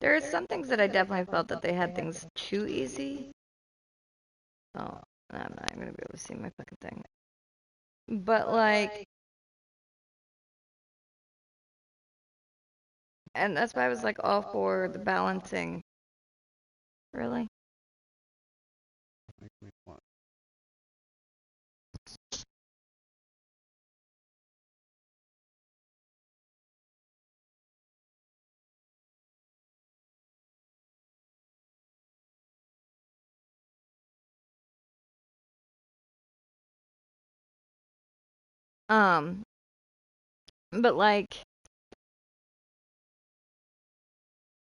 There are some things that I definitely felt that they had things too easy. Oh, I'm not gonna be able to see my fucking thing. But like, and that's why I was like all for the balancing. Really? Make me want. Um, but like,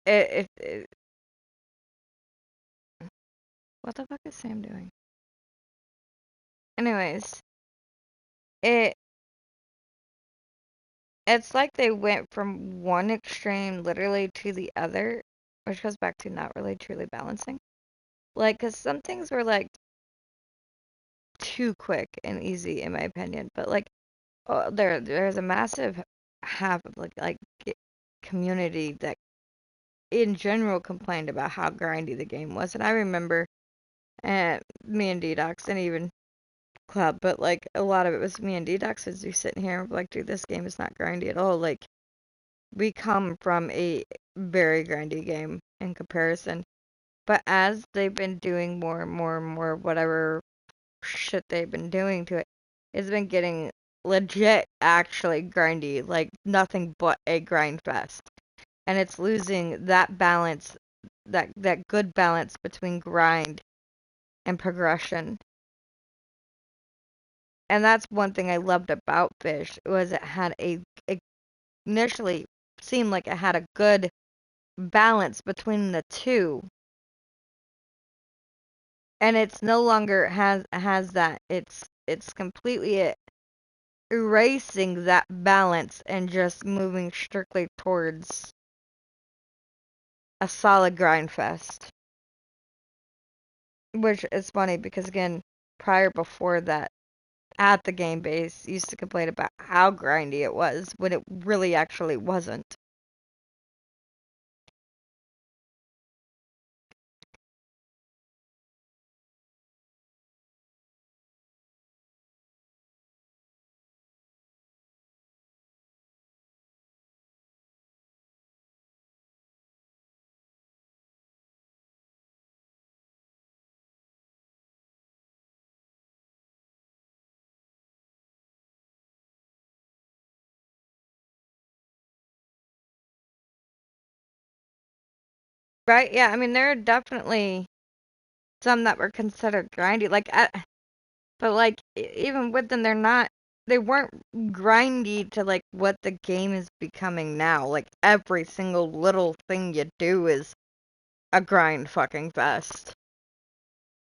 if what the fuck is Sam doing? Anyways, it it's like they went from one extreme literally to the other, which goes back to not really truly balancing. Like, 'cause some things were like too quick and easy in my opinion, but like, oh, there's a massive half of like community that in general complained about how grindy the game was, and I remember me and D-Docs and even Club, but like a lot of it was me and D-Docs as we sitting here like, dude, this game is not grindy at all. Like, we come from a very grindy game in comparison. But as they've been doing more and more and more whatever shit they've been doing to it, it's been getting legit actually grindy, like nothing but a grind fest. And it's losing that balance, that good balance between grind and progression. And that's one thing I loved about Fish was it initially seemed like it had a good balance between the two, and it's no longer has that. It's completely erasing that balance and just moving strictly towards a solid grind fest. Which is funny because again, before that, at the game base, used to complain about how grindy it was when it really actually wasn't. Right? Yeah, I mean there are definitely some that were considered grindy. But like even with them, they weren't grindy to like what the game is becoming now. Like every single little thing you do is a grind fucking fest,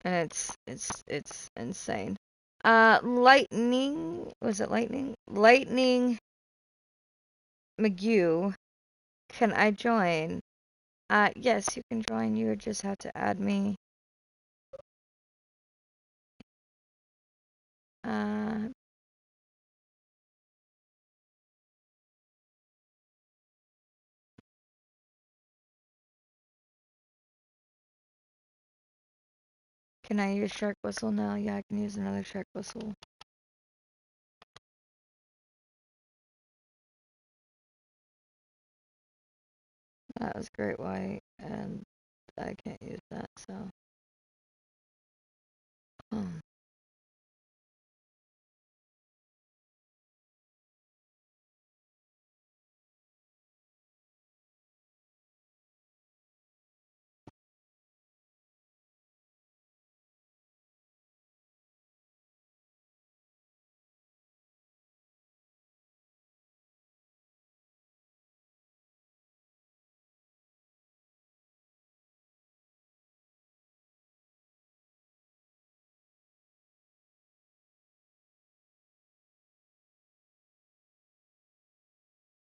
and it's insane. Lightning, was it Lightning? Lightning McGew, can I join? Yes, you can join. You would just have to add me. Uh, can I use shark whistle now? Yeah, I can use another shark whistle. That was great white, and I can't use that, so. Hmm.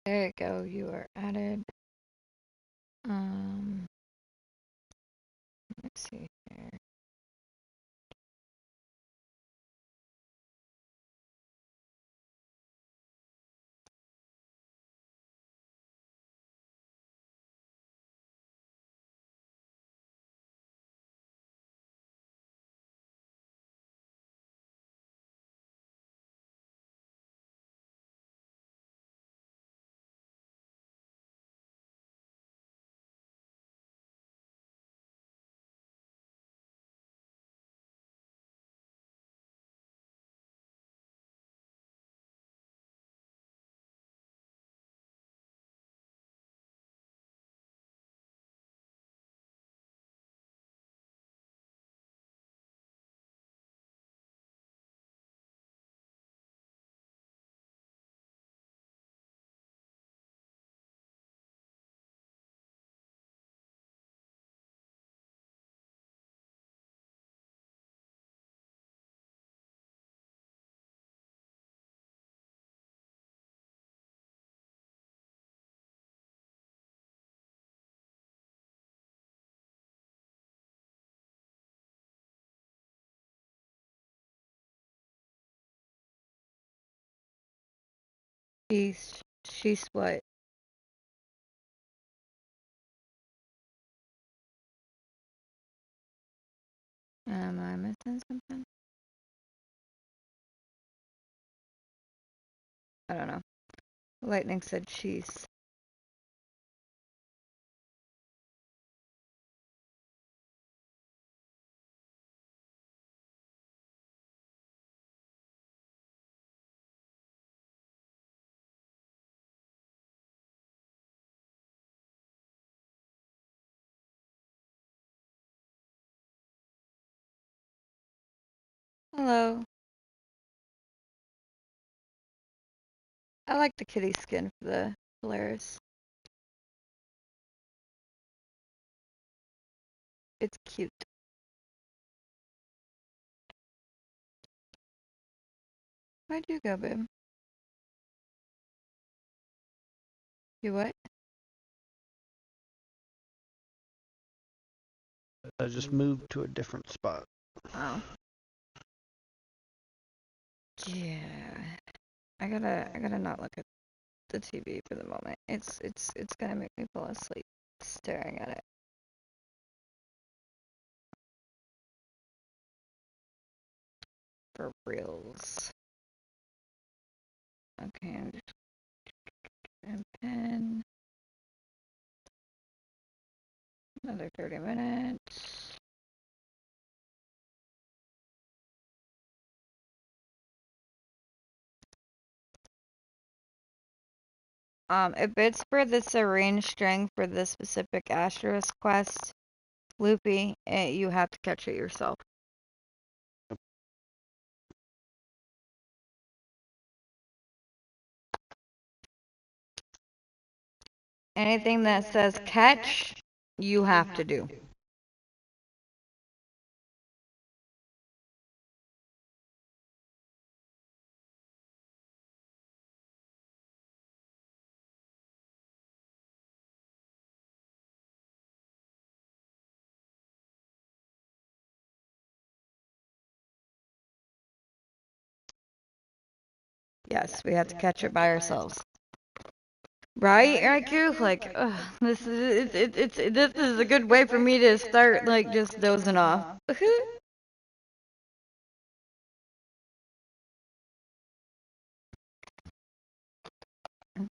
There you go, you are added. Um, let's see here. She's what? Am I missing something? I don't know. Lightning said cheese. Hello. I like the kitty skin for the Polaris. It's cute. Where'd you go, babe? You what? I just moved to a different spot. Oh. Yeah. I gotta not look at the TV for the moment. It's gonna make me fall asleep staring at it. For reals. Okay, and pen. Another 30 minutes. If it's for the Serene string for the specific Asterisk quest, Loopy, you have to catch it yourself. Anything that says catch, you have to do. Yes, we have to catch it by ourselves. Right, Raikou? Like, ugh, this is this is a good way for me to start like just dozing off.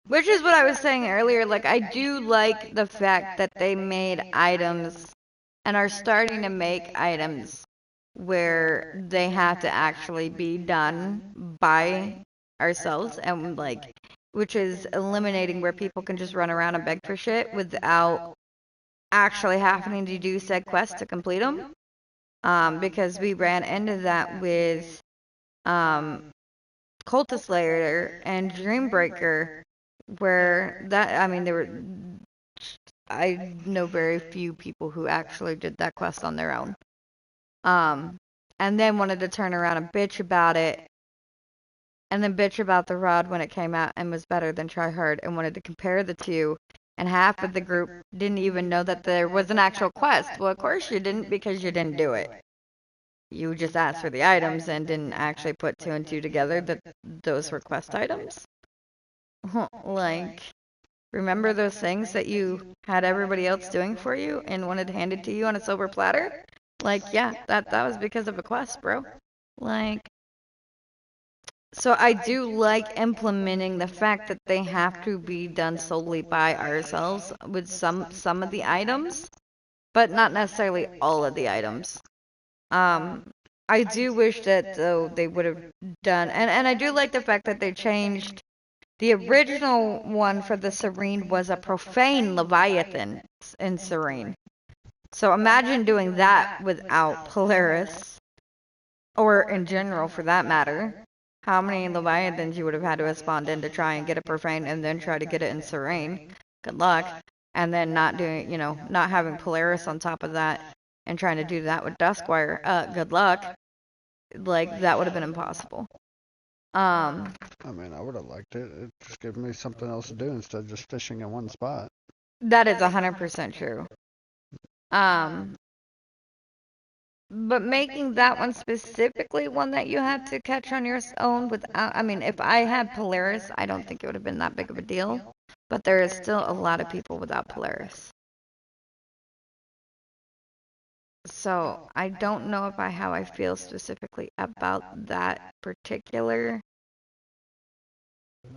Which is what I was saying earlier. Like, I do like the fact that they made items and are starting to make items where they have to actually be done by ourselves and like, which is eliminating where people can just run around and beg for shit without actually having to do said quest to complete them. Because we ran into that with um, Cultist Slayer and Dreambreaker, where that, I mean, there were, I know very few people who actually did that quest on their own. And then wanted to turn around and bitch about it, and then bitch about the rod when it came out and was better than Try Hard, and wanted to compare the two. And half of the group didn't even know that there was an actual quest. Well, of course you didn't, because you didn't do it. You just asked for the items and didn't actually put two and two together that those were quest items. Like, remember those things that you had everybody else doing for you and wanted handed to you on a silver platter? Like, yeah, that was because of a quest, bro. Like, so I do like implementing the fact that they have to be done solely by ourselves with some of the items, but not necessarily all of the items. Um, I do wish that though they would have done, and I do like the fact that they changed. The original one for the Serene was a profane Leviathan in Serene. So imagine doing that without Polaris, or in general for that matter. How many Leviathans you would have had to have spawned in to try and get a profane and then try to get it in Serene. Good luck. And then not doing, not having Polaris on top of that and trying to do that with Duskwire. Good luck. Like, that would have been impossible. I mean, I would have liked it. It just gave me something else to do instead of just fishing in one spot. That is 100% true. But making that one specifically one that you had to catch on your own without, I mean, if I had Polaris, I don't think it would have been that big of a deal. But there is still a lot of people without Polaris. So I don't know if how I feel specifically about that particular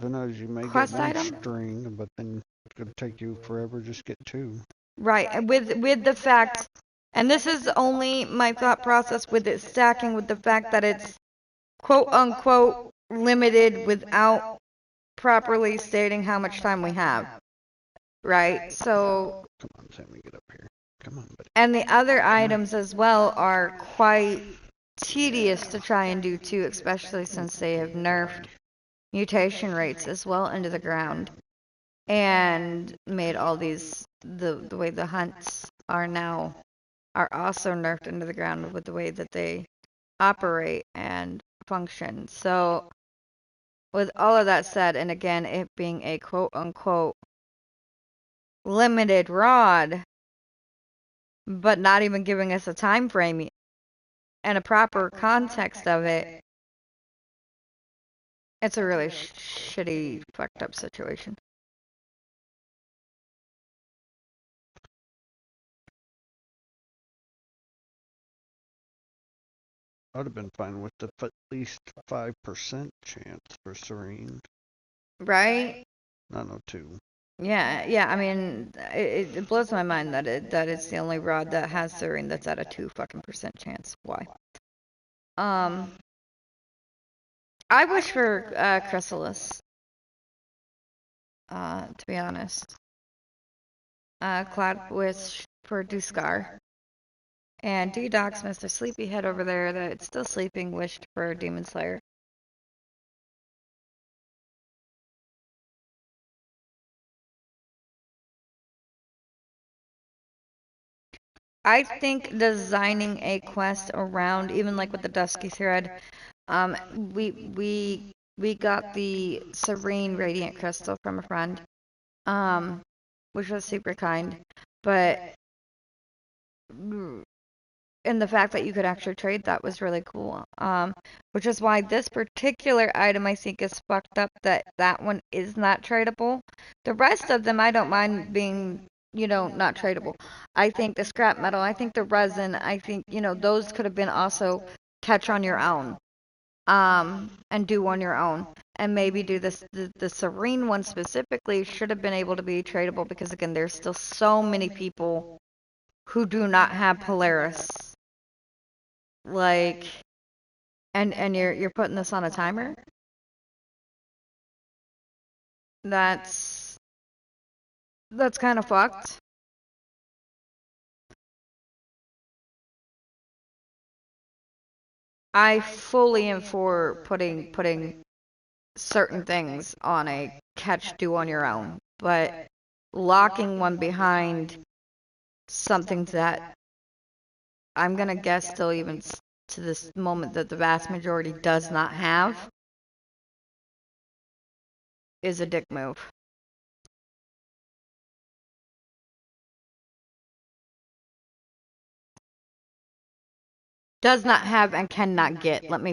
Who knows? You may get quest one item. string, but then it's gonna take you forever to just get two. Right, and with the fact, and this is only my thought process with it stacking with the fact that it's quote unquote limited without properly stating how much time we have. Right? So, Come on, Sammy, get up here. Come on, buddy. and the other items as well are quite tedious to try and do too, especially since they have nerfed mutation rates as well into the ground and made all these the way the hunts are now are also nerfed into the ground with the way that they operate and function. So with all of that said, and again it being a quote unquote limited rod, but not even giving us a time frame and a proper context of it, it's a really shitty, fucked up situation. I'd have been fine with the at least 5% chance for Serene. Right? Not no 2. Yeah. I mean, it blows my mind that it's the only rod that has Serene that's at a 2% chance. Why? I wish for Chrysalis. To be honest. Cloud wish for Duskar. And D-Docs, Mr. Sleepyhead over there that's still sleeping, wished for Demon Slayer. I think designing a quest around, even like with the Dusky Thread, we got the Serene Radiant Crystal from a friend, which was super kind, but and the fact that you could actually trade that was really cool. Which is why this particular item I think is fucked up that one is not tradable. The rest of them I don't mind being, not tradable. I think the scrap metal, I think the resin, I think, those could have been also catch on your own. And do on your own. And maybe do this the Serene one specifically should have been able to be tradable because again there's still so many people who do not have Polaris. Like, and you're putting this on a timer? That's kind of fucked. I fully am for putting certain things on a catch do on your own, but locking one behind something that I'm gonna guess still even to this moment that the vast majority does not have is a dick move. Does not have and cannot get. Let me